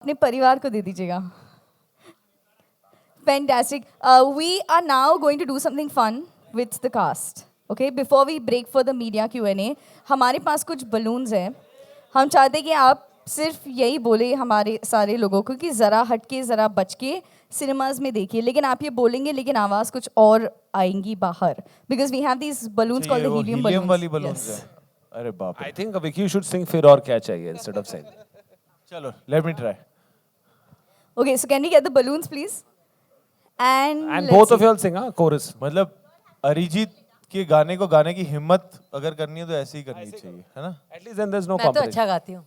अपने परिवार को दे दीजिएगा। Fantastic. We are now going to do something fun with the cast. Okay, before we break for the media Q&A, हमारे पास कुछ balloons हैं। हम चाहते हैं कि आप सिर्फ यही बोले हमारे सारे लोगों को कि ज़रा हटके ज़रा बच के सिनेमाज में देखिए, लेकिन आप ये बोलेंगे लेकिन आवाज़ कुछ और आएंगी बाहर, because we have these balloons called the helium balloons. वाली balloons Yes. है। अरे बाप रे। I think Vicky should sing फिर और क्या चाहिए instead of saying. चलो, let me try. Okay, so can we get the balloons, please? And And let's both of see. you all sing, हाँ, chorus. मतलब अरिजीत के गाने को गाने की हिम्मत अगर करनी है तो ऐसे ही करनी चाहिए, है ना? At least then there's no मैं तो competition. अच्छा गाती हूँ।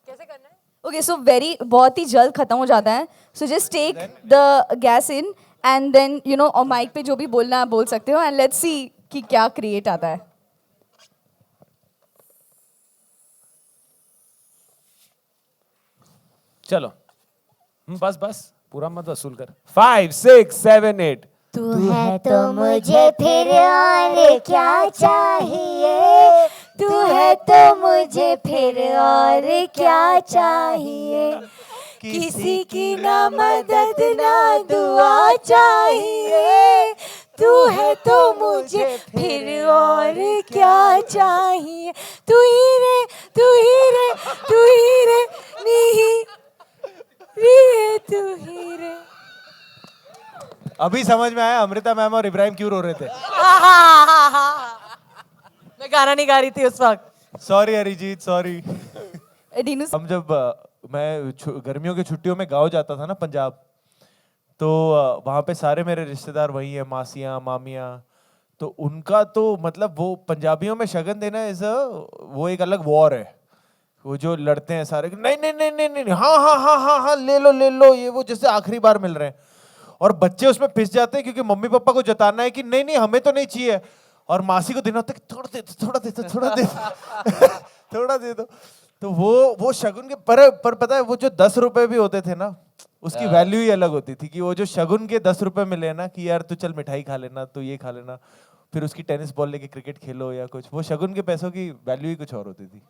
कैसे करना है? Okay, so बहुत ही जल्द खत्म हो जाता है. So just take the gas in and then और mic पे जो भी बोलना है बोल सकते हो, and let's see कि क्या create आता है. चलो, बस पूरा मत वसूल कर. 5, 6, 7, 8. तू है तो मुझे फिर और क्या चाहिए, तू है तो मुझे फिर और क्या चाहिए, किसी की ना मदद ना दुआ चाहिए, तू है तो मुझे फिर और क्या चाहिए, तू ही रे तू ही रे तू ही रे नी रे तू ही रे। अभी समझ में आया अमृता मैम और इब्राहिम क्यों रो रहे थे। मैं गाना नहीं गा रही थी उस वक्त। Sorry Arijit, sorry. डीनू हम जब मैं गर्मियों की छुट्टियों में गाँव जाता था ना पंजाब, तो वहाँ पे सारे मेरे रिश्तेदार वही हैं, मासियाँ मामियाँ, तो उनका तो मतलब वो पंजाबियों में शगन देना वो एक अलग वॉर है। वो जो लड़ते हैं सारे, नहीं नहीं नहीं नहीं नहीं, हाँ हाँ हाँ हाँ हाँ ले लो, ये वो जैसे आखिरी बार मिल रहे हैं, और बच्चे उसमें पिस जाते हैं क्योंकि मम्मी पापा को जताना है कि नहीं नहीं हमें तो नहीं चाहिए, और मासी को देना होता है कि थोड़ा दे थोड़ा दे दो। तो वो शगुन के पर पता है वो जो 10 रुपए भी होते थे ना, उसकी वैल्यू ही अलग होती थी कि वो जो शगुन के 10 रुपए मिले ना कि यार तू चल मिठाई खा लेना, तू ये खा लेना, फिर उसकी टेनिस बॉल लेके क्रिकेट खेलो या कुछ, वो शगुन के पैसों की वैल्यू ही कुछ और होती थी।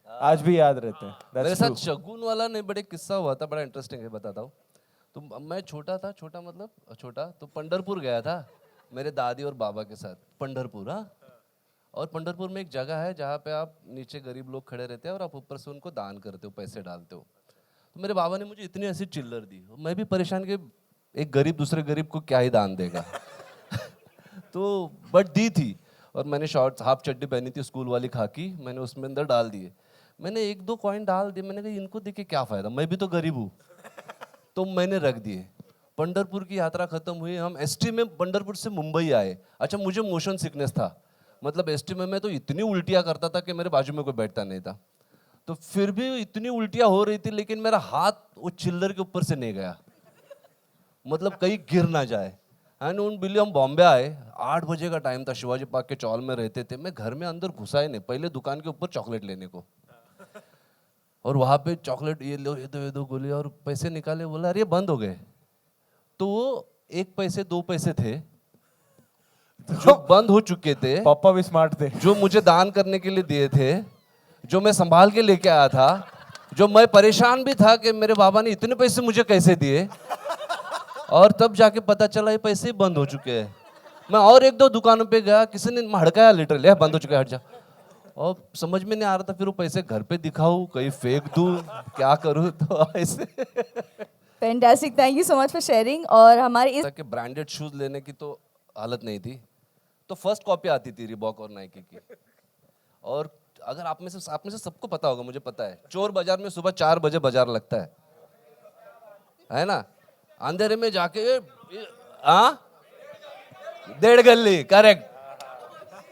आज भी याद रहते हैं। मेरे साथ शगुन वाला नहीं, बड़े किस्सा हुआ था, बड़ा इंटरेस्टिंग है, बताता हूँ। तो मैं छोटा था, तो पंढरपुर गया था मेरे दादी और बाबा के साथ। पंढरपुर, हाँ। और पंढरपुर में एक जगह है जहाँ पे आप नीचे गरीब लोग खड़े रहते हैं और आप ऊपर से उनको दान करते हो, पैसे डालते हो। तो मेरे बाबा ने मुझे इतनी ऐसी चिल्लर दी, मैं भी परेशान कि एक गरीब दूसरे गरीब को क्या ही दान देगा। तो बट दी थी, और मैंने शॉर्ट्स हाफ चड्डी पहनी थी स्कूल वाली खाकी, मैंने उसमें अंदर डाल दिए। मैंने 1-2 कॉइन डाल दिए, मैंने कहा इनको देख के क्या फ़ायदा, मैं भी तो गरीब हूँ, तो मैंने रख दिए। पंढरपुर की यात्रा खत्म हुई, हम एसटी में पंढरपुर से मुंबई आए। अच्छा, मुझे मोशन सिकनेस था, मतलब एसटी में मैं तो इतनी उल्टियाँ करता था कि मेरे बाजू में कोई बैठता नहीं था। तो फिर भी इतनी उल्टियाँ हो रही थी, लेकिन मेरा हाथ वो चिल्लर के ऊपर से नहीं गया, मतलब कहीं गिर ना जाए। एंड उन बिल्ली हम बॉम्बे आए, 8 बजे का टाइम था, शिवाजी पार्क के चौल में रहते थे। मैं घर में अंदर घुसा ही नहीं, पहले दुकान के ऊपर चॉकलेट लेने को, और वहाँ पे चॉकलेट ये दो गोली, और पैसे निकाले, बोला अरे ये बंद हो गए। तो वो 1 पैसे 2 पैसे थे जो बंद हो चुके थे, पापा भी स्मार्ट थे, जो मुझे दान करने के लिए दिए थे, जो मैं संभाल के लेके आया था, जो मैं परेशान भी था कि मेरे बाबा ने इतने पैसे मुझे कैसे दिए, और तब जाके पता चला ये पैसे बंद हो चुके हैं। मैं और 1-2 दुकानों पे गया, किसी ने हड़काया लिटरली, बंद हो चुके हैं, हट जा। और समझ में नहीं आ रहा था फिर वो पैसे घर पे दिखाऊं, कहीं फेंक दूं, क्या करूं, तो ऐसे। Fantastic, thank you so much for sharing. और हमारे इस कि ब्रांडेड शूज लेने की तो हालत नहीं थी, तो फर्स्ट कॉपी आती थी रिबॉक और नाइकी की। और अगर आप में से सबको पता होगा, मुझे पता है, चोर बाजार में सुबह 4 बजे बाजार लगता है ना, अंधेरे में जाके, हाँ 1.5 गली, करेक्ट।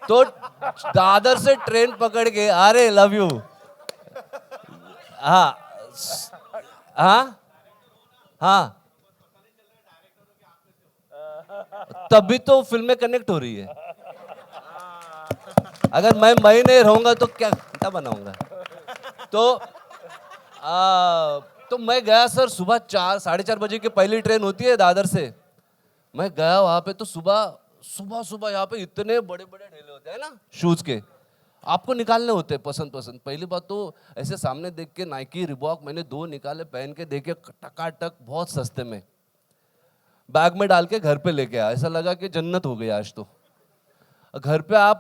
तो दादर से ट्रेन पकड़ के, अरे लव यू, हाँ हाँ हाँ, तभी तो फिल्में कनेक्ट हो रही है। अगर मैं नहीं रहूंगा तो क्या बनाऊंगा। तो मैं गया सर, सुबह 4-4:30 बजे की पहली ट्रेन होती है दादर से। मैं गया वहां पे, तो सुबह यहाँ पे इतने बड़े बड़े ढेले होते हैं ना शूज के, आपको निकालने होते हैं पसंद पसंद। पहली बात तो ऐसे सामने देख के नाइकी रिबॉक मैंने 2 निकाले, पहन के देखे टकाटक बहुत सस्ते में, बैग में डाल के घर पे लेके आया। ऐसा लगा कि जन्नत हो गई आज तो। घर पे आप